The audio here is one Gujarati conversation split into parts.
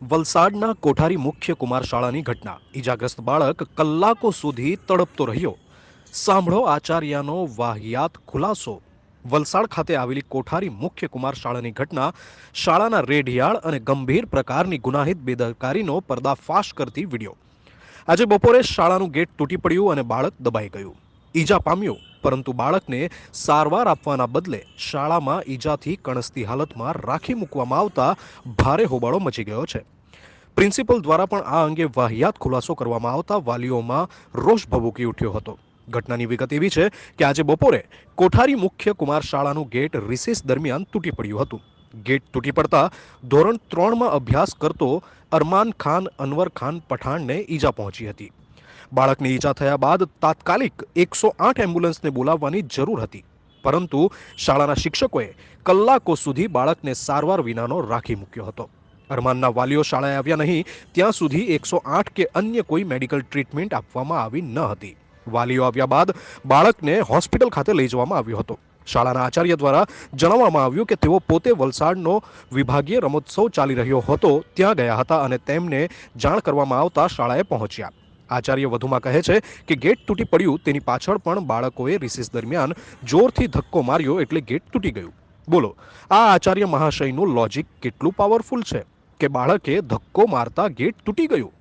વલસાડના કોઠારી મુખ્ય કુમાર શાળાની ઘટના. ઈજાગ્રસ્ત બાળક કલાકો સુધી તડપતો રહ્યો. સાંભળો આચાર્યનો વાહિયાત ખુલાસો. વલસાડ ખાતે આવેલી કોઠારી મુખ્ય કુમાર શાળાની ઘટના શાળાના રેઢિયાળ અને ગંભીર પ્રકારની ગુનાહિત બેદરકારીનો પર્દાફાશ કરતી વિડીયો. આજે બપોરે શાળાનું ગેટ તૂટી પડ્યું અને બાળક દબાઈ ગયું. ઈજા પામ્યું, પરંતુ બાળકને સારવાર આપવાના બદલે શાળામાં ઈજાથી કણસતી હાલતમાં રાખી મૂકવામાં આવતા ભારે હોબાળો મચી ગયો છે. પ્રિન્સિપલ દ્વારા પણ આ અંગે વાહિયાત ખુલાસો કરવામાં આવતા વાલીઓમાં રોષ ભભૂકી ઉઠ્યો હતો. ઘટનાની વિગત એવી છે કે આજે બપોરે કોઠારી મુખ્ય કુમાર શાળાનું ગેટ રિસેસ દરમિયાન તૂટી પડ્યું હતું. ગેટ તૂટી પડતા ધોરણ 3માં અભ્યાસ કરતો અરમાન ખાન અનવર ખાન પઠાણને ઈજા પહોંચી હતી. બાળકને ઈજા થયા બાદ તાત્કાલિક 108 એમ્બ્યુલન્સને બોલાવવાની જરૂર હતી, પરંતુ શાળાના શિક્ષકોએ કલાકો સુધી બાળકને સારવાર વિનાનો રાખી મૂક્યો હતો. અરમાનના વાલીઓ શાળાએ આવ્યા નહીં ત્યાં સુધી 108 કે અન્ય કોઈ મેડિકલ ટ્રીટમેન્ટ આપવામાં આવી ન હતી. વાલીઓ આવ્યા બાદ બાળકને હોસ્પિટલ ખાતે લઈ જવામાં આવ્યો હતો. શાળાના આચાર્ય દ્વારા જણાવવામાં આવ્યું કે તેઓ પોતે વલસાડનો વિભાગીય રમોત્સવ ચાલી રહ્યો હતો ત્યાં ગયા હતા અને તેમને જાણ કરવામાં આવતા શાળાએ પહોંચ્યા. આચાર્ય વધુમાં કહે છે કે ગેટ તૂટી પડ્યું તેની પાછળ પણ બાળકોએ રિસેસ દરમિયાન જોરથી ધક્કો માર્યો એટલે ગેટ તૂટી ગયું. બોલો, આ આચાર્ય મહાશયનું લોજિક કેટલું પાવરફુલ છે કે બાળકે ધક્કો મારતા ગેટ તૂટી ગયું.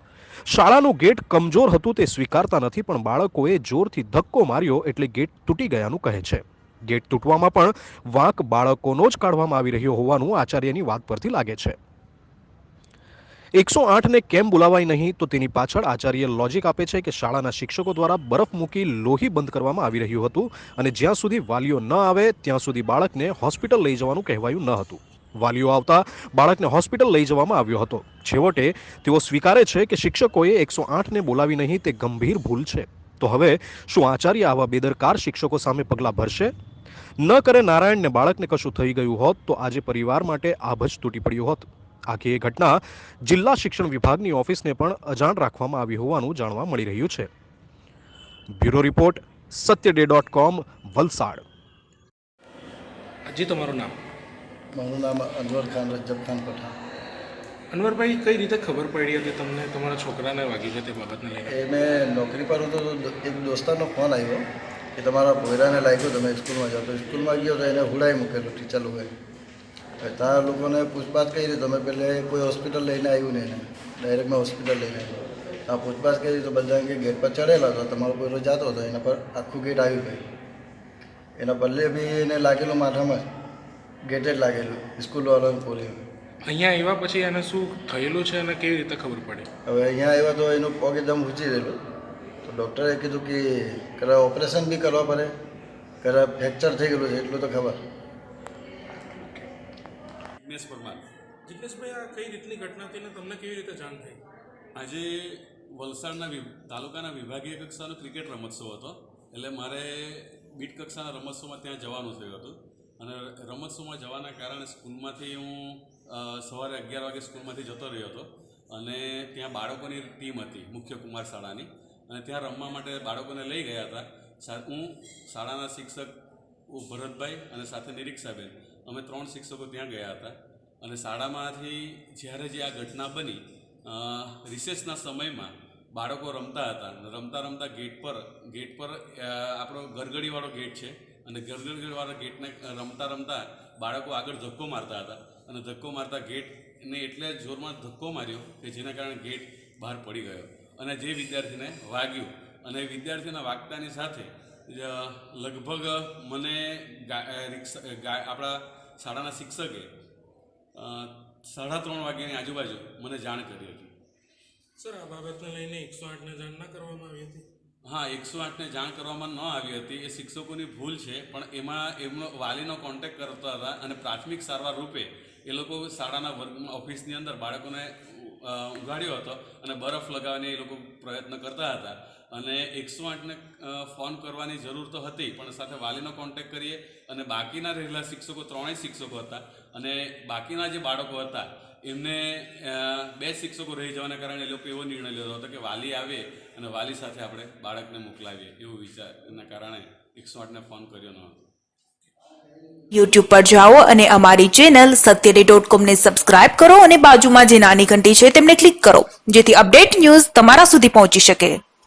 શાળાનું ગેટ કમજોર હતું તે સ્વીકારતા નથી, પણ બાળકોએ જોરથી ધક્કો માર્યો એટલે ગેટ તૂટી ગયાનું કહે છે. ગેટ તૂટવામાં પણ વાંક બાળકોનો જ કાઢવામાં આવી રહ્યો હોવાનું આચાર્યની વાત પરથી લાગે છે. 108ને કેમ બોલાવાય નહીં તો તેની પાછળ આચાર્ય લોજિક આપે છે કે શાળાના શિક્ષકો દ્વારા બરફ મૂકી લોહી બંધ કરવામાં આવી રહ્યું હતું અને જ્યાં સુધી વાલીઓ ન આવે ત્યાં સુધી બાળકને હોસ્પિટલ લઈ જવાનું કહેવાયું ન હતું. વાલીઓ આવતા બાળકને હોસ્પિટલ લઈ જવામાં આવ્યો હતો. છેવટે તેઓ સ્વીકારે છે કે શિક્ષકોએ 108ને બોલાવી નહીં તે ગંભીર ભૂલ છે. તો હવે શું આચાર્ય આવા બેદરકાર શિક્ષકો સામે પગલાં ભરશે? ન કરે નારાયણને બાળકને કશું થઈ ગયું હોત તો આજે પરિવાર માટે આભ જ તૂટી પડ્યું હોત. આખી એ ઘટના જિલ્લા શિક્ષણ વિભાગની ઓફિસને પણ અજાણ રાખવામાં આવી હોવાનું જાણવા મળી રહ્યું છે. બ્યુરો રિપોર્ટ, સત્યડે.com, વલસાડ. જી, તમારું નામ? મારું નામ અનવર ખાન રજબ ખાન પઠાણ. અનવરભાઈ, કઈ રીતે ખબર પડી હતી તમને તમારા છોકરાને વાગી છે તે બાબતને લઈને? એ મેં નોકરી પર હતો તો એક દોસ્તારનો ફોન આવ્યો કે તમારા પોયરાને લાગ્યો, તમે સ્કૂલમાં જાઓ. તો સ્કૂલમાં ગયો તો એને હુડાઈ મૂકેલો ટીચર લોકોએ. ત્યાં લોકોને પૂછપાછ કરી તો મેં પહેલે કોઈ હોસ્પિટલ લઈને આવ્યું નહીં, એને ડાયરેક્ટ મેં હોસ્પિટલ લઈને આવ્યો. ત્યાં પૂછપાછ કરી તો બધા કે ગેટ પર ચડેલો હતો, તમારો પોયરો જતો હતો, એના પર આખું ગેટ આવી ગયું. એના પલ્લે બી એને લાગેલું માથામાં જ, ગેટે જ લાગેલું સ્કૂલવાળાને પોલીસ. અહીંયા આવ્યા પછી એને શું થયેલું છે અને કેવી રીતે ખબર પડી? હવે અહીંયા આવ્યા તો એનું પગ એકદમ ઊંચી રહેલું. તો ડૉક્ટરે કીધું કે કદાચ ઓપરેશન બી કરવા પડે, કદાચ ફ્રેક્ચર થઈ ગયેલું છે એટલું તો ખબર. જિગ્નેશ પરમાર. જિગ્નેશભાઈ, આ કઈ રીતની ઘટના હતી અને તમને કેવી રીતે જાણ થઈ? આજે વલસાડના તાલુકાના વિભાગીય કક્ષાનો ક્રિકેટ રમોત્સવ હતો, એટલે મારે બીટ કક્ષાના રમોત્સવમાં ત્યાં જવાનું થયું હતું. અને રમોત્સવમાં જવાના કારણે સ્કૂલમાંથી હું સવારે 11 વાગે સ્કૂલમાંથી જતો રહ્યો હતો અને ત્યાં બાળકોની ટીમ હતી મુખ્ય કુમાર શાળાની, અને ત્યાં રમવા માટે બાળકોને લઈ ગયા હતા. હું, શાળાના શિક્ષક ભરતભાઈ અને સાથે નિરીક્ષાબેન, અમે 3 શિક્ષકો ત્યાં ગયા હતા. અને શાળામાંથી જ્યારે જે આ ઘટના બની, રિસેસના સમયમાં બાળકો રમતા હતા. રમતા રમતા ગેટ પર આપણો ગરગડીવાળો ગેટ છે, અને ગરગડીવાળા ગેટને રમતા રમતા બાળકો આગળ ધક્કો મારતા હતા. અને ધક્કો મારતા ગેટને એટલે જોરમાં ધક્કો માર્યો કે જેના કારણે ગેટ બહાર પડી ગયો અને જે વિદ્યાર્થીને વાગ્યું. અને વિદ્યાર્થીના વાગતાની સાથે લગભગ મને આપણા શાળાના શિક્ષકે 3:30 વાગ્યાની આજુબાજુ મને જાણ કરી હતી. સર, આ બાબતને લઈને 108ને જાણ ના કરવામાં આવી હતી? હા, 108ને જાણ કરવામાં ન આવી હતી. એ શિક્ષકોની ભૂલ છે, પણ એમાં એમનો વાલીનો કોન્ટેક્ટ કરતા હતા અને પ્રાથમિક સારવાર રૂપે એ લોકો શાળાના વર્ગમાં ઓફિસની અંદર બાળકોને ઉગાડ્યો હતો અને બરફ લગાવવાની એ લોકો પ્રયત્ન કરતા હતા. અને 108ને ફોન કરવાની જરૂર તો હતી, પણ સાથે વાલીનો કોન્ટેક્ટ કરીએ અને બાકીના રહેલા શિક્ષકો, 3 શિક્ષકો હતા, અને બાકીના જે બાળકો હતા એમને 2 શિક્ષકો રહી જવાના કારણે એ લોકો એવો નિર્ણય લીધો હતો કે વાલી આવે અને વાલી સાથે આપણે બાળકને મોકલાવીએ, એવું વિચારના કારણે 108ને ફોન કર્યો ન હતો. YouTube પર જાઓ અને અમારી ચેનલ satyday.com ને સબસ્ક્રાઇબ કરો અને બાજુમાં જે નાની ઘંટી છે તેમને ક્લિક કરો જેથી અપડેટ ન્યૂઝ તમારા સુધી પહોંચી શકે.